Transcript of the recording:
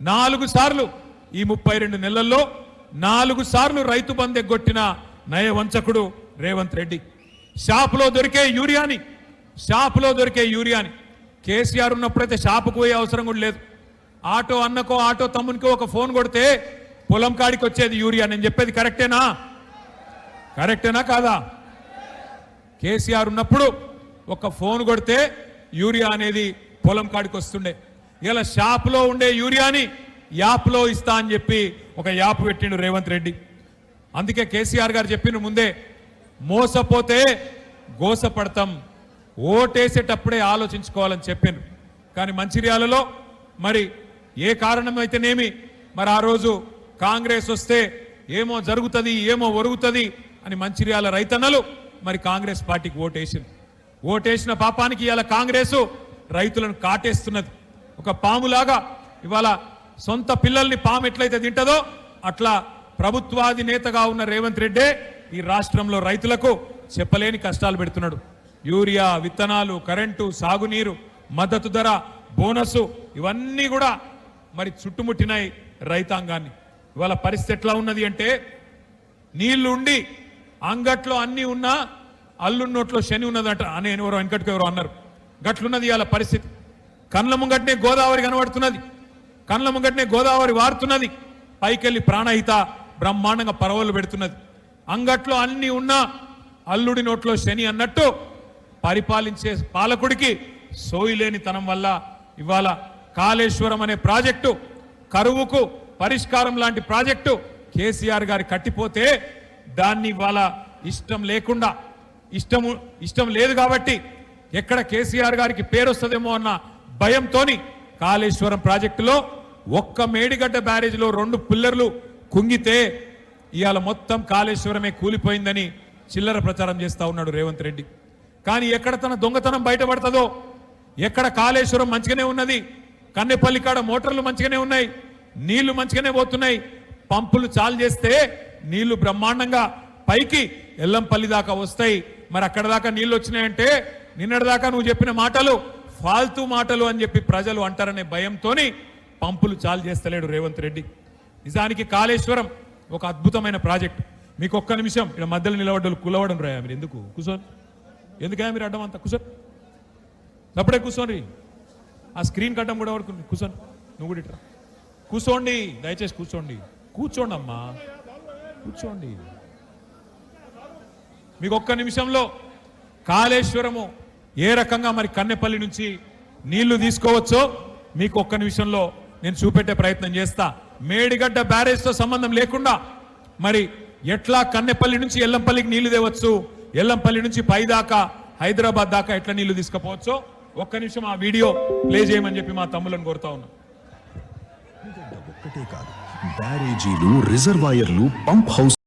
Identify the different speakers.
Speaker 1: 4 సార్లు ఈ 32 నెలల్లో 4 సార్లు రైతు బంధు ఎగ్గొట్టిన నయవంచకుడు రేవంత్ రెడ్డి. షాపులో దొరికే యూరియాని కేసీఆర్ ఉన్నప్పుడైతే షాపుకు పోయే అవసరం కూడా లేదు. ఆటో అన్నకో ఆటో తమ్మునికో ఒక ఫోన్ కొడితే పొలం కాడికి వచ్చేది యూరియా. నేను చెప్పేది కరెక్టేనా కాదా? కేసీఆర్ ఉన్నప్పుడు ఒక ఫోన్ కొడితే యూరియా అనేది పొలం కాడికి వస్తుండే. ఇలా షాపులో ఉండే యూరియాని యాప్లో ఇస్తా అని చెప్పి ఒక యాప్ పెట్టిండు రేవంత్ రెడ్డి. అందుకే కేసీఆర్ గారు చెప్పిన ముందే మోసపోతే గోసపడతాం, ఓటేసేటప్పుడే ఆలోచించుకోవాలని చెప్పిండ్రు. కానీ మంచిర్యాలలో మరి ఏ కారణమైతేనేమి మరి ఆ రోజు కాంగ్రెస్ వస్తే ఏమో జరుగుతుంది ఏమో ఒరుగుతుంది అని మంచిర్యాల రైతన్నలు మరి కాంగ్రెస్ పార్టీకి ఓటేసిన పాపానికి ఇవాళ కాంగ్రెస్ రైతులను కాటేస్తున్నది. ఒక పాములాగా ఇవాళ సొంత పిల్లల్ని పాము ఎట్లయితే తింటదో అట్లా ప్రభుత్వాధినేతగా ఉన్న రేవంత్ రెడ్డి ఈ రాష్ట్రంలో రైతులకు చెప్పలేని కష్టాలు పెడుతున్నాడు. యూరియా, విత్తనాలు, కరెంటు, సాగునీరు, మద్దతు ధర, బోనసు ఇవన్నీ కూడా మరి చుట్టుముట్టినాయి రైతాంగాన్ని. ఇవాళ పరిస్థితి ఎట్లా ఉన్నది అంటే నీళ్లు ఉండి అంగట్లో అన్నీ ఉన్నా అల్లున్నోట్లో శని ఉన్నదట అని ఎవరో వెనకటికి ఎవరో అన్నారు. గట్లున్నది ఇవాళ పరిస్థితి. కళ్ళ ముంగట్నే గోదావరి కనబడుతున్నది, కళ్ళ ముంగట్నే గోదావరి వారుతున్నది, పైకెళ్ళి ప్రాణహిత బ్రహ్మాండంగా పరవలు పెడుతున్నది. అంగట్లో అన్నీ ఉన్నా అల్లుడి నోట్లో శని అన్నట్టు పరిపాలించే పాలకుడికి సోయిలేనితనం వల్ల ఇవాళ కాళేశ్వరం అనే ప్రాజెక్టు కరువుకు పరిష్కారం లాంటి ప్రాజెక్టు కేసీఆర్ గారి కట్టిపోతే దాన్ని ఇవాళ ఇష్టం లేదు కాబట్టి ఎక్కడ కేసీఆర్ గారికి పేరు వస్తుందేమో అన్న భయంతోని కాళేశ్వరం ప్రాజెక్టులో ఒక్క మేడిగడ్డ బ్యారేజ్లో 2 పిల్లర్లు కుంగితే ఇవాళ మొత్తం కాళేశ్వరమే కూలిపోయిందని చిల్లర ప్రచారం చేస్తా ఉన్నాడు రేవంత్ రెడ్డి. కానీ ఎక్కడ తన దొంగతనం బయటపడుతుందో, ఎక్కడ కాళేశ్వరం మంచిగానే ఉన్నది, కన్నెపల్లి కాడ మోటార్లు మంచిగానే ఉన్నాయి, నీళ్లు మంచిగానే పోతున్నాయి, పంపులు చాలు చేస్తే నీళ్లు బ్రహ్మాండంగా పైకి ఎల్లంపల్లి దాకా వస్తాయి. మరి అక్కడ దాకా నీళ్లు వచ్చినాయంటే నిన్నటిదాకా నువ్వు చెప్పిన మాటలు ఫాల్తూ మాటలు అని చెప్పి ప్రజలు అంటారనే భయంతోని పంపులు చాలు చేస్తలేడు రేవంత్ రెడ్డి. నిజానికి కాళేశ్వరం ఒక అద్భుతమైన ప్రాజెక్ట్. మీకు ఒక్క నిమిషం ఇక్కడ మధ్యలో నిలబడ్డలు కులవడం రాయా మీరు ఎందుకు కూర్చోని, ఎందుకయా మీరు అడ్డం అంతా కూర్చోని, అప్పుడే కూర్చోండి. ఆ స్క్రీన్ కట్టం కూడా పడుతుంది, కూర్చోండి. నువ్వు కూడా ఇట్లా కూర్చోండి, దయచేసి కూర్చోండి అమ్మా, కూర్చోండి. మీకు ఒక్క నిమిషంలో కాళేశ్వరము ఏ రకంగా మరి కన్నెపల్లి నుంచి నీళ్లు తీసుకోవచ్చో మీకు ఒక్క నిమిషంలో నేను చూపెట్టే ప్రయత్నం చేస్తా. మేడిగడ్డ బ్యారేజ్తో సంబంధం లేకుండా మరి ఎట్లా కన్నెపల్లి నుంచి ఎల్లంపల్లికి నీళ్లు తేవచ్చు, ఎల్లంపల్లి నుంచి పై దాకా హైదరాబాద్ దాకా ఎట్లా నీళ్లు తీసుకుపోవచ్చో ఒక్క నిమిషం ఆ వీడియో ప్లే చేయమని చెప్పి మా తమ్ములను కోరుతా ఉన్నా.
Speaker 2: ఒక్కటే కాదు, బ్యారేజీలు, రిజర్వాయర్లు, పంప్ హౌస్